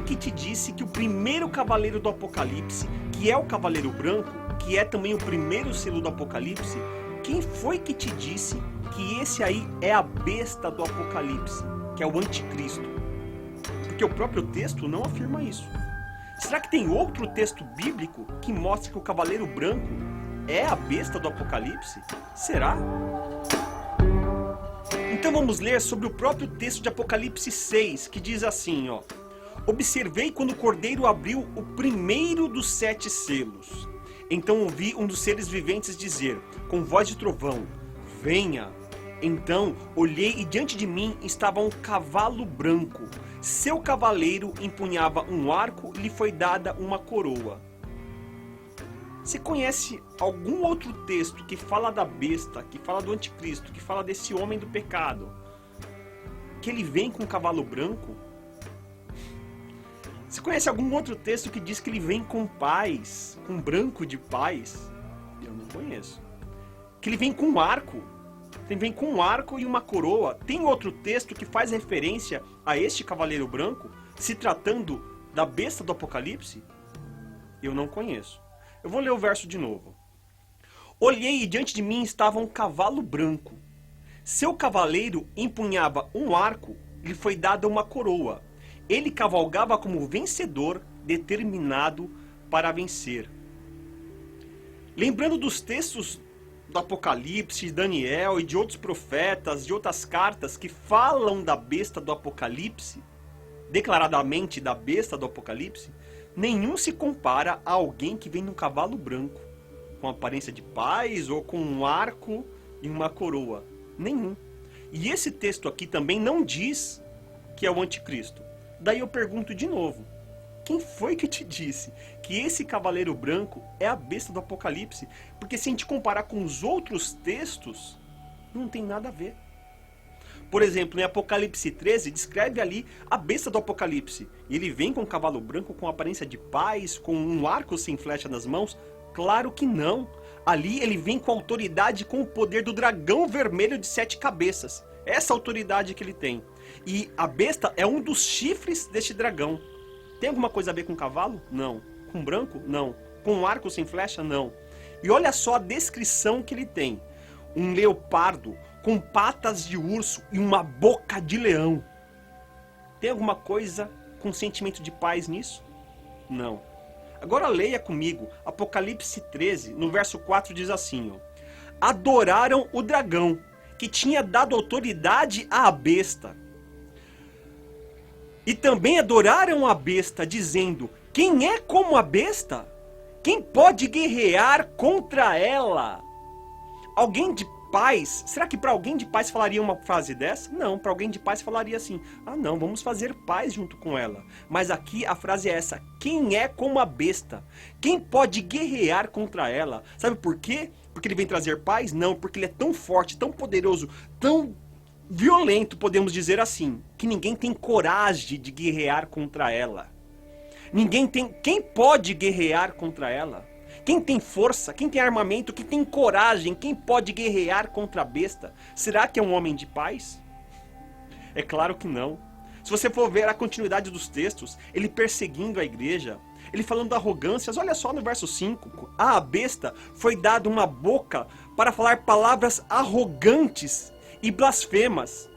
que te disse que o primeiro cavaleiro do Apocalipse, que é o Cavaleiro Branco, que é também o primeiro selo do Apocalipse, quem foi que te disse que esse aí é a besta do Apocalipse, que é o anticristo? Porque o próprio texto não afirma isso. Será que tem outro texto bíblico que mostra que o Cavaleiro Branco é a besta do Apocalipse? Será? Então vamos ler sobre o próprio texto de Apocalipse 6, que diz assim, ó: observei quando o Cordeiro abriu o primeiro dos 7 selos. Então ouvi um dos seres viventes dizer, com voz de trovão, venha. Então olhei e diante de mim estava um cavalo branco. Seu cavaleiro empunhava um arco e lhe foi dada uma coroa. Você conhece algum outro texto que fala da besta, que fala do anticristo, que fala desse homem do pecado, que ele vem com um cavalo branco? Você conhece algum outro texto que diz que ele vem com paz, com branco de paz? Eu não conheço. Que ele vem com um arco. Ele vem com um arco e uma coroa. Tem outro texto que faz referência a este cavaleiro branco, se tratando da besta do Apocalipse? Eu não conheço. Eu vou ler o verso de novo. Olhei e diante de mim estava um cavalo branco. Seu cavaleiro empunhava um arco e lhe foi dada uma coroa. Ele cavalgava como vencedor, determinado para vencer. Lembrando dos textos do Apocalipse, de Daniel e de outros profetas, de outras cartas que falam da besta do Apocalipse, declaradamente da besta do Apocalipse, nenhum se compara a alguém que vem num cavalo branco, com aparência de paz ou com um arco e uma coroa. Nenhum. E esse texto aqui também não diz que é o anticristo. Daí eu pergunto de novo, quem foi que te disse que esse cavaleiro branco é a besta do Apocalipse? Porque se a gente comparar com os outros textos, não tem nada a ver. Por exemplo, em Apocalipse 13, descreve ali a besta do Apocalipse. E ele vem com um cavalo branco, com aparência de paz, com um arco sem flecha nas mãos? Claro que não. Ali ele vem com autoridade, com o poder do dragão vermelho de 7 cabeças. Essa autoridade que ele tem. E a besta é um dos chifres deste dragão. Tem alguma coisa a ver com cavalo? Não. Com branco? Não. Com um arco sem flecha? Não. E olha só a descrição que ele tem. Um leopardo com patas de urso e uma boca de leão. Tem alguma coisa com sentimento de paz nisso? Não. Agora leia comigo, Apocalipse 13, no verso 4 diz assim, ó: adoraram o dragão, que tinha dado autoridade à besta. E também adoraram a besta, dizendo, quem é como a besta? Quem pode guerrear contra ela? Alguém de paz, será que para alguém de paz falaria uma frase dessa? Não, para alguém de paz falaria assim, ah não, vamos fazer paz junto com ela. Mas aqui a frase é essa, quem é como a besta? Quem pode guerrear contra ela? Sabe por quê? Porque ele vem trazer paz? Não, porque ele é tão forte, tão poderoso, tão violento, podemos dizer assim, que ninguém tem coragem de guerrear contra ela. Ninguém tem, quem pode guerrear contra ela? Quem tem força, quem tem armamento, quem tem coragem, quem pode guerrear contra a besta? Será que é um homem de paz? É claro que não. Se você for ver a continuidade dos textos, ele perseguindo a igreja, ele falando arrogâncias, olha só no verso 5, à besta foi dada uma boca para falar palavras arrogantes e blasfemas.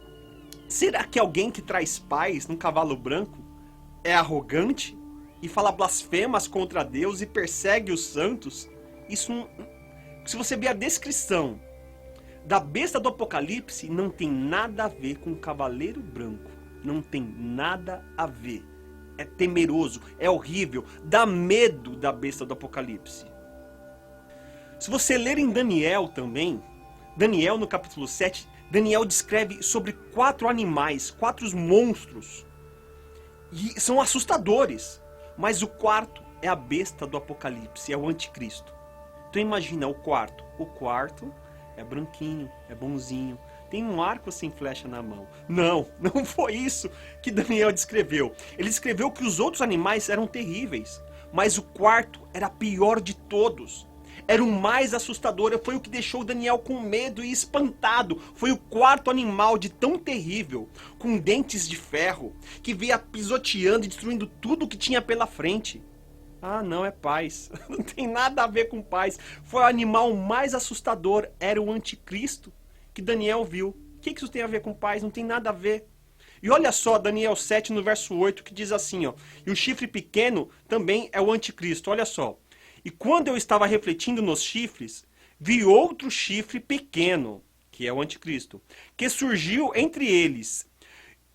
Será que alguém que traz paz num cavalo branco é arrogante? E fala blasfemas contra Deus e persegue os santos? Isso não... Se você ver a descrição da besta do Apocalipse, não tem nada a ver com o cavaleiro branco. Não tem nada a ver. É temeroso, é horrível, dá medo da besta do Apocalipse. Se você ler em Daniel também, Daniel no capítulo 7, Daniel descreve sobre 4 animais, 4 monstros. E são assustadores. Mas o quarto é a besta do Apocalipse, é o anticristo. Então imagina o quarto. O quarto é branquinho, é bonzinho, tem um arco sem flecha na mão. Não, não foi isso que Daniel descreveu. Ele descreveu que os outros animais eram terríveis, mas o quarto era pior de todos. Era o mais assustador, foi o que deixou Daniel com medo e espantado. Foi o quarto animal de tão terrível, com dentes de ferro, que vinha pisoteando e destruindo tudo que tinha pela frente. Ah, não, é paz. Não tem nada a ver com paz. Foi o animal mais assustador, era o anticristo que Daniel viu. O que isso tem a ver com paz? Não tem nada a ver. E olha só, Daniel 7, no verso 8, que diz assim, ó. E o chifre pequeno também é o anticristo, olha só. E quando eu estava refletindo nos chifres, vi outro chifre pequeno, que é o anticristo, que surgiu entre eles.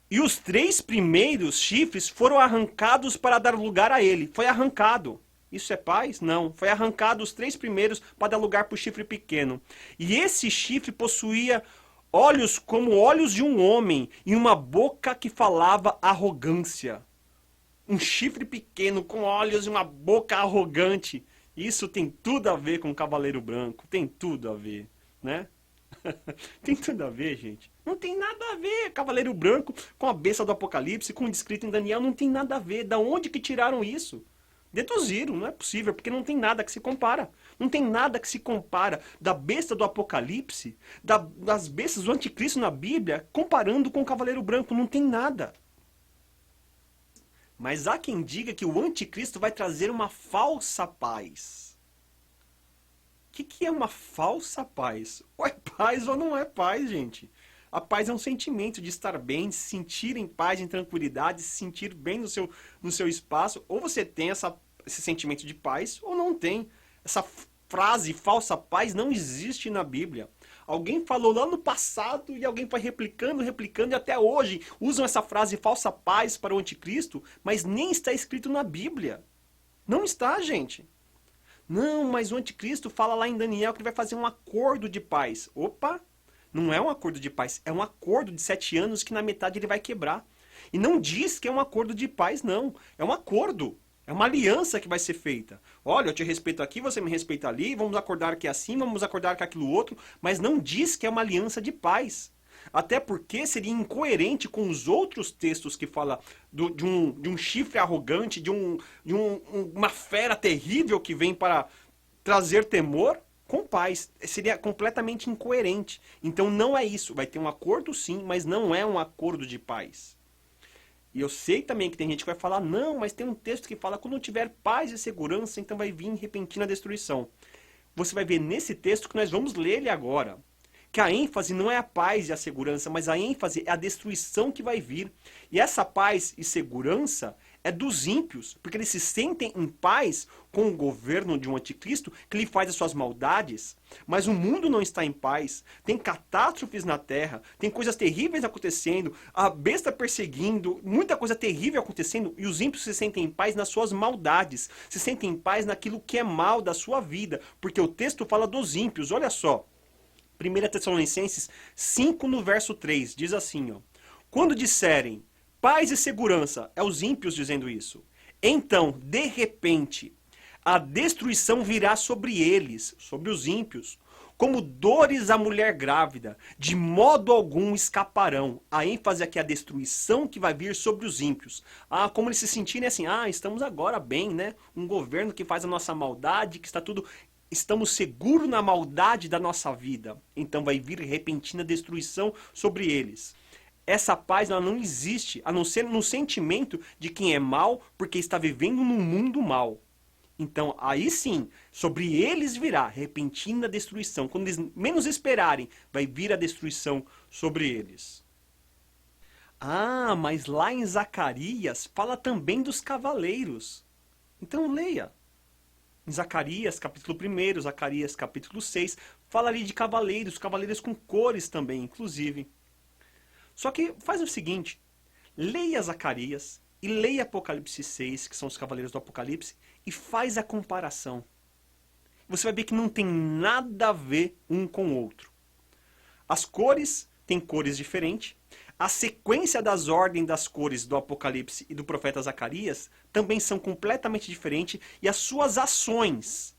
E os 3 primeiros chifres foram arrancados para dar lugar a ele. Foi arrancado. Isso é paz? Não. Foi arrancado os 3 primeiros para dar lugar para o chifre pequeno. E esse chifre possuía olhos como olhos de um homem e uma boca que falava arrogância. Um chifre pequeno com olhos e uma boca arrogante. Isso tem tudo a ver com o Cavaleiro Branco. Tem tudo a ver, né? Tem tudo a ver, gente. Não tem nada a ver Cavaleiro Branco com a besta do Apocalipse, com o descrito em Daniel. Não tem nada a ver. Da onde que tiraram isso? Deduziram, não é possível, porque não tem nada que se compara. Não tem nada que se compara da besta do Apocalipse, das bestas do Anticristo na Bíblia, comparando com o Cavaleiro Branco. Não tem nada. Mas há quem diga que o Anticristo vai trazer uma falsa paz. O que é uma falsa paz? Ou é paz ou não é paz, gente? A paz é um sentimento de estar bem, de se sentir em paz, em tranquilidade, de se sentir bem no seu espaço. Ou você tem esse sentimento de paz, ou não tem. Essa frase falsa paz não existe na Bíblia. Alguém falou lá no passado e alguém foi replicando, e até hoje usam essa frase falsa paz para o anticristo, mas nem está escrito na Bíblia. Não está, gente. Não, mas o anticristo fala lá em Daniel que ele vai fazer um acordo de paz. Opa! Não é um acordo de paz, é um acordo de 7 anos que na metade ele vai quebrar. E não diz que é um acordo de paz, não. É um acordo. É uma aliança que vai ser feita. Olha, eu te respeito aqui, você me respeita ali, vamos acordar que é assim, vamos acordar que é aquilo outro, mas não diz que é uma aliança de paz. Até porque seria incoerente com os outros textos que fala de um chifre arrogante, de uma fera terrível que vem para trazer temor com paz. Seria completamente incoerente. Então não é isso. Vai ter um acordo sim, mas não é um acordo de paz. E eu sei também que tem gente que vai falar, não, mas tem um texto que fala, quando tiver paz e segurança, então vai vir repentina destruição. Você vai ver nesse texto que nós vamos ler ele agora, que a ênfase não é a paz e a segurança, mas a ênfase é a destruição que vai vir. E essa paz e segurança é dos ímpios, porque eles se sentem em paz com o governo de um anticristo que lhe faz as suas maldades, mas o mundo não está em paz, tem catástrofes na terra, tem coisas terríveis acontecendo, a besta perseguindo, muita coisa terrível acontecendo, e os ímpios se sentem em paz nas suas maldades, se sentem em paz naquilo que é mal da sua vida, porque o texto fala dos ímpios, olha só, 1 Tessalonicenses 5 no verso 3, diz assim, ó, quando disserem paz e segurança, é os ímpios dizendo isso. Então, de repente, a destruição virá sobre eles, sobre os ímpios, como dores à mulher grávida, de modo algum escaparão. A ênfase aqui é a destruição que vai vir sobre os ímpios. Ah, como eles se sentirem assim, estamos agora bem, né? Um governo que faz a nossa maldade, que está tudo... Estamos seguros na maldade da nossa vida. Então vai vir repentina destruição sobre eles. Essa paz ela não existe, a não ser no sentimento de quem é mal, porque está vivendo num mundo mal. Então, aí sim, sobre eles virá repentina destruição. Quando eles menos esperarem, vai vir a destruição sobre eles. Ah, mas lá em Zacarias fala também dos cavaleiros. Então leia. Em Zacarias, capítulo 1, Zacarias, capítulo 6, fala ali de cavaleiros, cavaleiros com cores também, inclusive. Só que faz o seguinte, leia Zacarias e leia Apocalipse 6, que são os cavaleiros do Apocalipse, e faz a comparação. Você vai ver que não tem nada a ver um com o outro. As cores têm cores diferentes, a sequência das ordens das cores do Apocalipse e do profeta Zacarias também são completamente diferentes, e as suas ações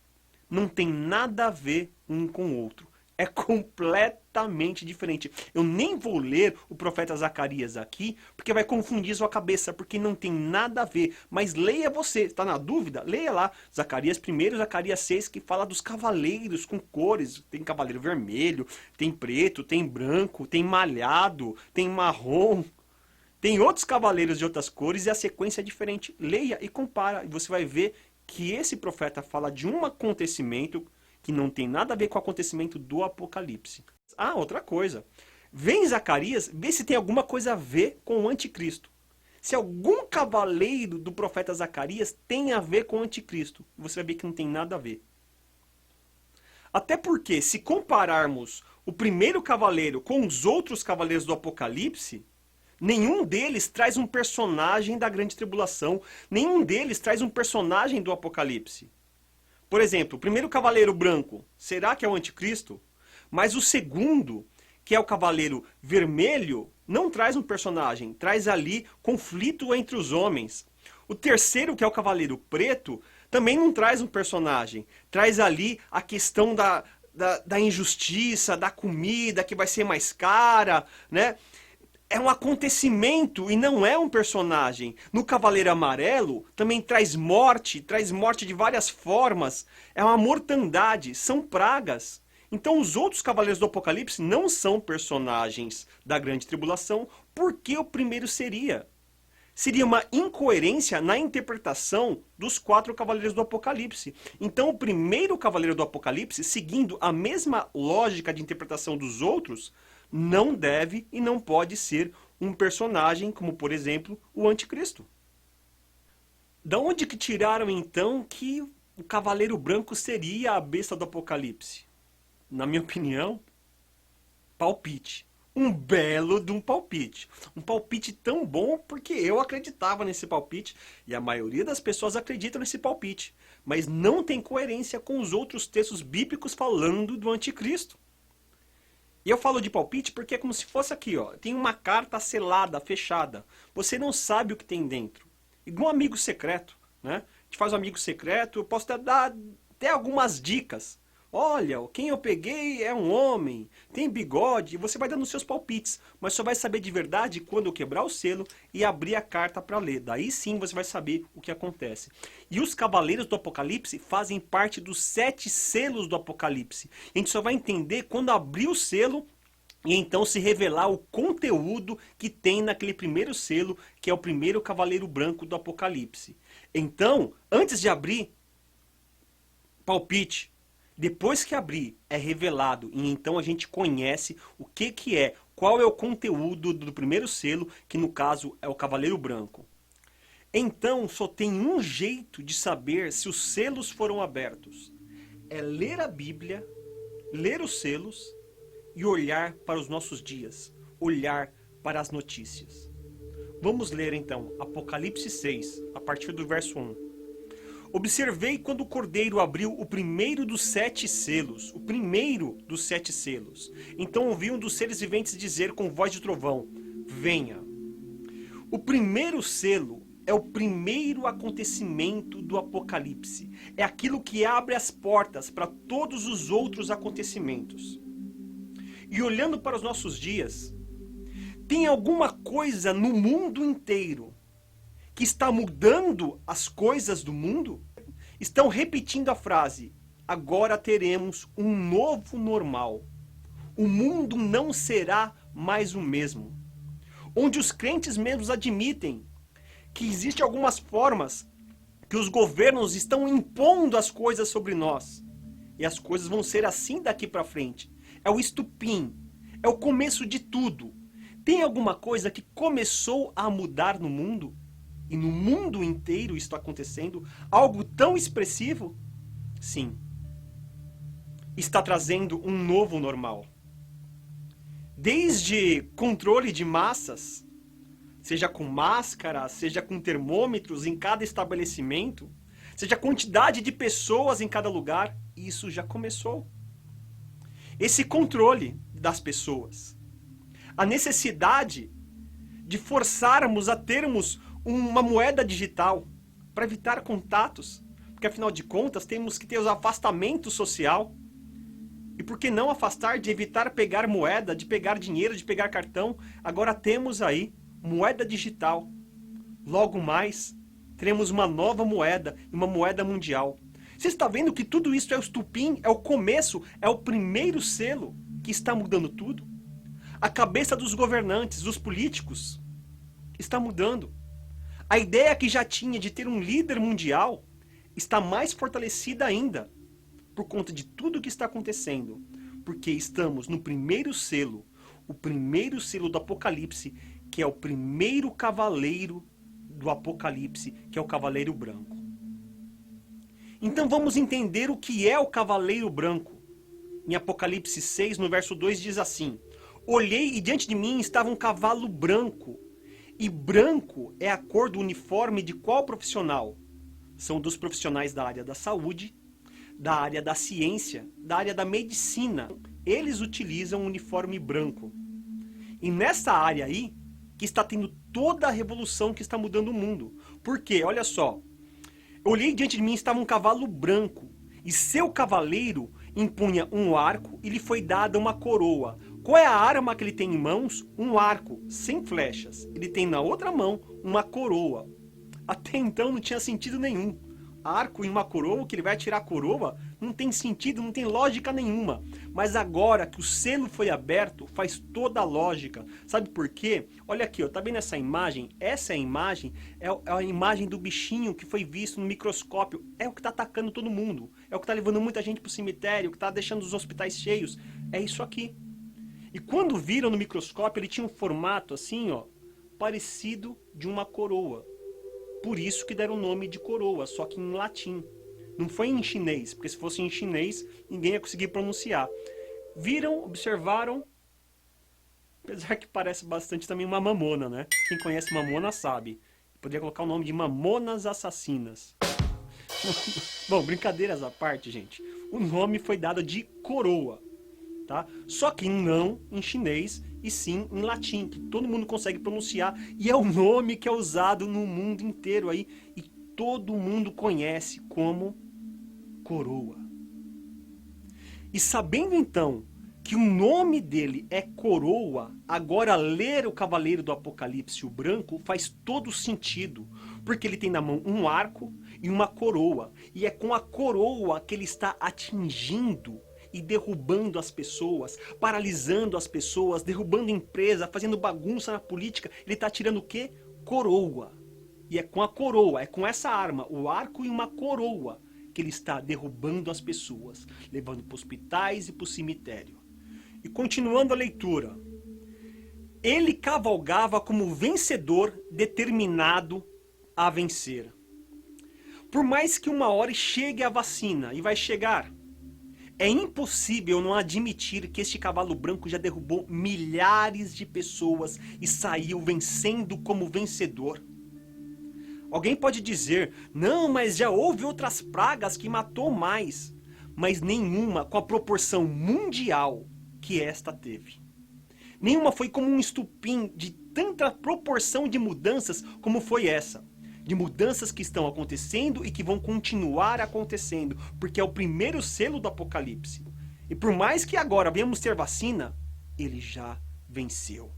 não têm nada a ver um com o outro. é completamente diferente. Eu nem vou ler o profeta Zacarias aqui, porque vai confundir sua cabeça, porque não tem nada a ver. Mas leia você, está na dúvida? Leia lá, Zacarias 1, Zacarias 6, que fala dos cavaleiros com cores. Tem cavaleiro vermelho, tem preto, tem branco, tem malhado, tem marrom. Tem outros cavaleiros de outras cores e a sequência é diferente. Leia e compara, e você vai ver que esse profeta fala de um acontecimento que não tem nada a ver com o acontecimento do Apocalipse. Ah, outra coisa. Vê em Zacarias, vê se tem alguma coisa a ver com o anticristo. Se algum cavaleiro do profeta Zacarias tem a ver com o anticristo, você vai ver que não tem nada a ver. Até porque, se compararmos o primeiro cavaleiro com os outros cavaleiros do Apocalipse, nenhum deles traz um personagem da grande tribulação. Nenhum deles traz um personagem do Apocalipse. Por exemplo, o primeiro cavaleiro branco, será que é o anticristo? Mas o segundo, que é o cavaleiro vermelho, não traz um personagem. Traz ali conflito entre os homens. O terceiro, que é o cavaleiro preto, também não traz um personagem. Traz ali a questão da injustiça, da comida que vai ser mais cara, né? É um acontecimento e não é um personagem. No Cavaleiro Amarelo também traz morte de várias formas. É uma mortandade, são pragas. Então os outros Cavaleiros do Apocalipse não são personagens da Grande Tribulação, porque o primeiro seria. Seria uma incoerência na interpretação dos 4 Cavaleiros do Apocalipse. Então o primeiro Cavaleiro do Apocalipse, seguindo a mesma lógica de interpretação dos outros, não deve e não pode ser um personagem como, por exemplo, o anticristo. Da onde que tiraram, então, que o Cavaleiro Branco seria a besta do Apocalipse? Na minha opinião, palpite. Um belo de um palpite. Um palpite tão bom porque eu acreditava nesse palpite e a maioria das pessoas acreditam nesse palpite. Mas não tem coerência com os outros textos bíblicos falando do anticristo. E eu falo de palpite porque é como se fosse aqui, ó. Tem uma carta selada, fechada. Você não sabe o que tem dentro. Igual um amigo secreto, né? A gente faz um amigo secreto, eu posso dar até algumas dicas. Olha, quem eu peguei é um homem, tem bigode, e você vai dando os seus palpites. Mas só vai saber de verdade quando eu quebrar o selo e abrir a carta para ler. Daí sim você vai saber o que acontece. E os cavaleiros do Apocalipse fazem parte dos 7 selos do Apocalipse. A gente só vai entender quando abrir o selo e então se revelar o conteúdo que tem naquele primeiro selo, que é o primeiro cavaleiro branco do Apocalipse. Então, antes de abrir, palpite. Depois que abrir, é revelado e então a gente conhece o que é, qual é o conteúdo do primeiro selo, que no caso é o Cavaleiro Branco. Então só tem um jeito de saber se os selos foram abertos. É ler a Bíblia, ler os selos e olhar para os nossos dias, olhar para as notícias. Vamos ler então Apocalipse 6, a partir do verso 1. Observei quando o Cordeiro abriu o primeiro dos 7 selos. O primeiro dos 7 selos. Então ouvi um dos seres viventes dizer com voz de trovão: venha. O primeiro selo é o primeiro acontecimento do Apocalipse. É aquilo que abre as portas para todos os outros acontecimentos. E olhando para os nossos dias, tem alguma coisa no mundo inteiro que está mudando as coisas do mundo? Estão repetindo a frase: agora teremos um novo normal. O mundo não será mais o mesmo. Onde os crentes mesmos admitem que existem algumas formas que os governos estão impondo as coisas sobre nós. E as coisas vão ser assim daqui para frente. É o estupim. É o começo de tudo. Tem alguma coisa que começou a mudar no mundo? E no mundo inteiro está acontecendo algo tão expressivo? Sim. Está trazendo um novo normal. Desde controle de massas, seja com máscara, seja com termômetros em cada estabelecimento, seja a quantidade de pessoas em cada lugar, isso já começou. Esse controle das pessoas. A necessidade de forçarmos a termos uma moeda digital para evitar contatos, porque afinal de contas temos que ter o afastamento social. E por que não afastar de evitar pegar moeda, de pegar dinheiro, de pegar cartão? Agora temos aí moeda digital. Logo mais, teremos uma nova moeda, uma moeda mundial. Você está vendo que tudo isso é o estupim, é o começo, é o primeiro selo que está mudando tudo? A cabeça dos governantes, dos políticos, está mudando. A ideia que já tinha de ter um líder mundial está mais fortalecida ainda por conta de tudo o que está acontecendo. Porque estamos no primeiro selo, o primeiro selo do Apocalipse, que é o primeiro cavaleiro do Apocalipse, que é o Cavaleiro Branco. Então vamos entender o que é o Cavaleiro Branco. Em Apocalipse 6, no verso 2, diz assim: Olhei e diante de mim estava um cavalo branco. E branco é a cor do uniforme de qual profissional? São dos profissionais da área da saúde, da área da ciência, da área da medicina. Eles utilizam um uniforme branco. E nessa área aí, que está tendo toda a revolução que está mudando o mundo. Por quê? Olha só. Eu olhei diante de mim estava um cavalo branco. E seu cavaleiro impunha um arco e lhe foi dada uma coroa. Qual é a arma que ele tem em mãos? Um arco, sem flechas. Ele tem na outra mão uma coroa. Até então não tinha sentido nenhum. Arco e uma coroa, que ele vai tirar a coroa, não tem sentido, não tem lógica nenhuma. Mas agora que o selo foi aberto, faz toda a lógica. Sabe por quê? Olha aqui, ó, tá vendo essa imagem? Essa imagem é a imagem do bichinho que foi visto no microscópio. É o que tá atacando todo mundo. É o que tá levando muita gente pro cemitério, o que tá deixando os hospitais cheios. É isso aqui. E quando viram no microscópio, ele tinha um formato assim, ó, parecido de uma coroa. Por isso que deram o nome de coroa, só que em latim. Não foi em chinês, porque se fosse em chinês, ninguém ia conseguir pronunciar. Viram, observaram, apesar que parece bastante também uma mamona, né? Quem conhece mamona sabe. Poderia colocar o nome de Mamonas Assassinas. Bom, brincadeiras à parte, gente. O nome foi dado de coroa, tá? Só que não em chinês, e sim em latim, que todo mundo consegue pronunciar, e é o nome que é usado no mundo inteiro aí, e todo mundo conhece como coroa. E sabendo então que o nome dele é coroa, agora ler o Cavaleiro do Apocalipse, o branco, faz todo sentido, porque ele tem na mão um arco e uma coroa, e é com a coroa que ele está atingindo e derrubando as pessoas, paralisando as pessoas, derrubando empresa, fazendo bagunça na política. Ele está tirando o quê? Coroa. E é com a coroa, é com essa arma, o arco e uma coroa, que ele está derrubando as pessoas, levando para hospitais e para o cemitério. E continuando a leitura. Ele cavalgava como vencedor determinado a vencer. Por mais que uma hora chegue a vacina, e vai chegar, é impossível não admitir que este cavalo branco já derrubou milhares de pessoas e saiu vencendo como vencedor. Alguém pode dizer, não, mas já houve outras pragas que matou mais, mas nenhuma com a proporção mundial que esta teve. Nenhuma foi como um estupim de tanta proporção de mudanças como foi essa. De mudanças que estão acontecendo e que vão continuar acontecendo, porque é o primeiro selo do Apocalipse. E por mais que agora venhamos ter vacina, ele já venceu.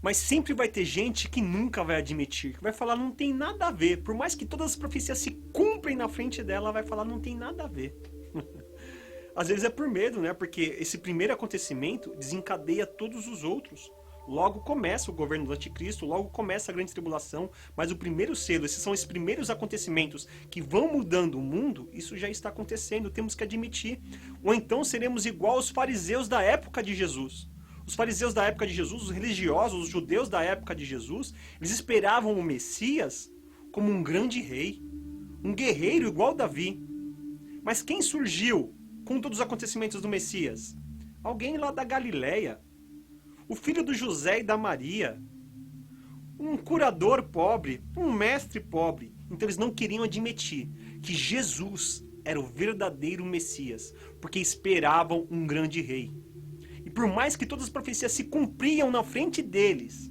Mas sempre vai ter gente que nunca vai admitir, que vai falar não tem nada a ver. Por mais que todas as profecias se cumprem na frente dela, vai falar não tem nada a ver. Às vezes é por medo, né? Porque esse primeiro acontecimento desencadeia todos os outros. Logo começa o governo do anticristo, logo começa a grande tribulação, mas o primeiro selo, esses são os primeiros acontecimentos que vão mudando o mundo, isso já está acontecendo, temos que admitir. Ou então seremos igual aos fariseus da época de Jesus. Os fariseus da época de Jesus, os religiosos, os judeus da época de Jesus, eles esperavam o Messias como um grande rei, um guerreiro igual Davi. Mas quem surgiu com todos os acontecimentos do Messias? Alguém lá da Galileia. O filho do José e da Maria, um curador pobre, um mestre pobre. Então eles não queriam admitir que Jesus era o verdadeiro Messias, porque esperavam um grande rei. E por mais que todas as profecias se cumpriam na frente deles,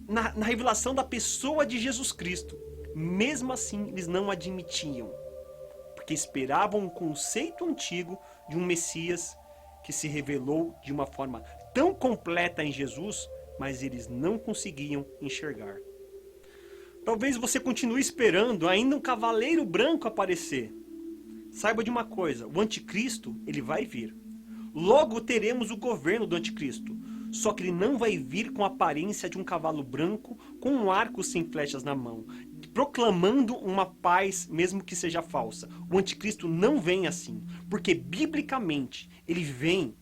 na revelação da pessoa de Jesus Cristo, mesmo assim eles não admitiam, porque esperavam um conceito antigo de um Messias que se revelou de uma forma tão completa em Jesus, mas eles não conseguiam enxergar. Talvez você continue esperando ainda um cavaleiro branco aparecer. Saiba de uma coisa, o anticristo, ele vai vir. Logo teremos o governo do anticristo. Só que ele não vai vir com a aparência de um cavalo branco com um arco sem flechas na mão, proclamando uma paz mesmo que seja falsa. O anticristo não vem assim, porque biblicamente ele vem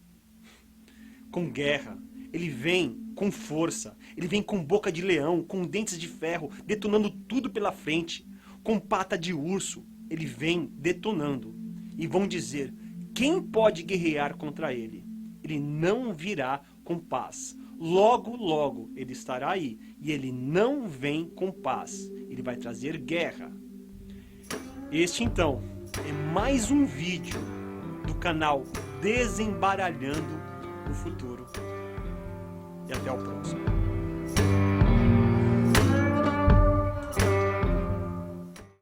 com guerra, ele vem com força, ele vem com boca de leão, com dentes de ferro, detonando tudo pela frente, com pata de urso, ele vem detonando. E vão dizer, quem pode guerrear contra ele? Ele não virá com paz. Logo, logo ele estará aí. E ele não vem com paz. Ele vai trazer guerra. Este então é mais um vídeo do canal Desembaralhando o Futuro. E até o próximo.